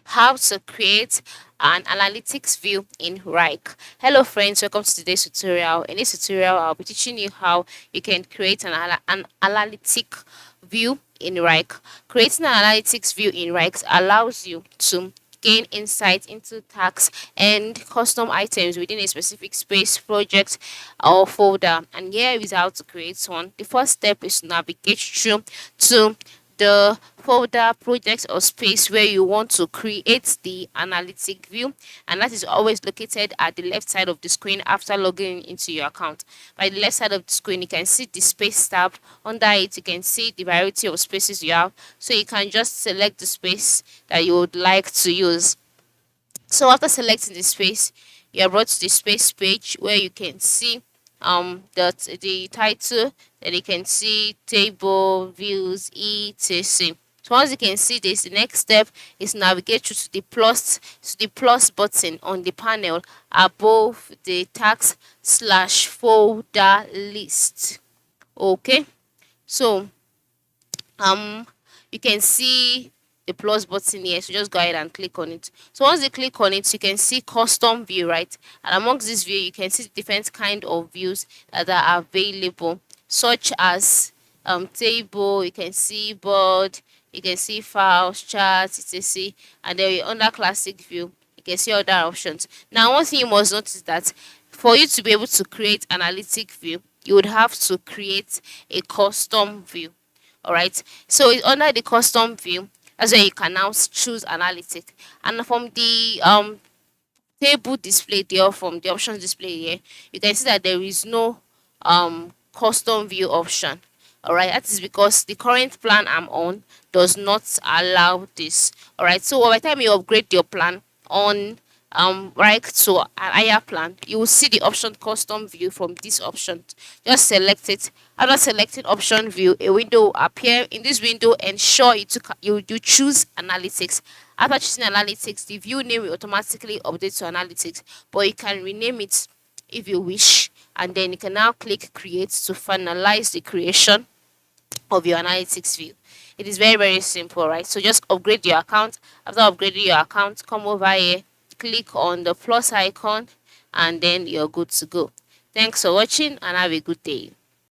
how to create an analytics view in Wrike. Hello friends, welcome to today's tutorial. In this tutorial, I'll be teaching you how you can create an analytic view in Wrike. Creating an analytics view in Wrike allows you to gain insight into tags and custom items within a specific space, project, or folder. And here is how to create one. The first step is to navigate through to the folder, project, or space where you want to create the analytic view, and that is always located at the left side of the screen after logging into your account. By the left side of the screen, you can see the space tab. Under it, you can see the variety of spaces you have, so you can just select the space that you would like to use. So after selecting the space, you are brought to the space page where you can see the title, then you can see table, views, etc. So once you can see this, the next step is navigate through to the plus button on the panel above the tags slash folder list. Okay, so um you can see the plus button here, so just go ahead and click on it. So once you click on it, you can see custom view, right? And amongst this view, you can see the different kind of views that are available, such as table, you can see board, you can see files, charts, etc. And then under classic view, you can see other options. Now one thing you must notice is that for you to be able to create analytic view, you would have to create a custom view. All right, so it's under the custom view. That's where you can now choose analytic, and from the table display there, from the options display here, you can see that there is no custom view option. All right, that is because the current plan I'm on does not allow this. All right, so by the time you upgrade your plan on right to an higher plan, you will see the option custom view. From this option, just select it. After selecting option view, a window will appear. In this window, ensure you choose analytics. After choosing analytics, the view name will automatically update to analytics, but you can rename it if you wish, and then you can now click create to finalize the creation of your analytics view. It is very, very simple, right? So just upgrade your account. After upgrading your account, come over here, click on the plus icon, and then you're good to go. Thanks for watching and have a good day.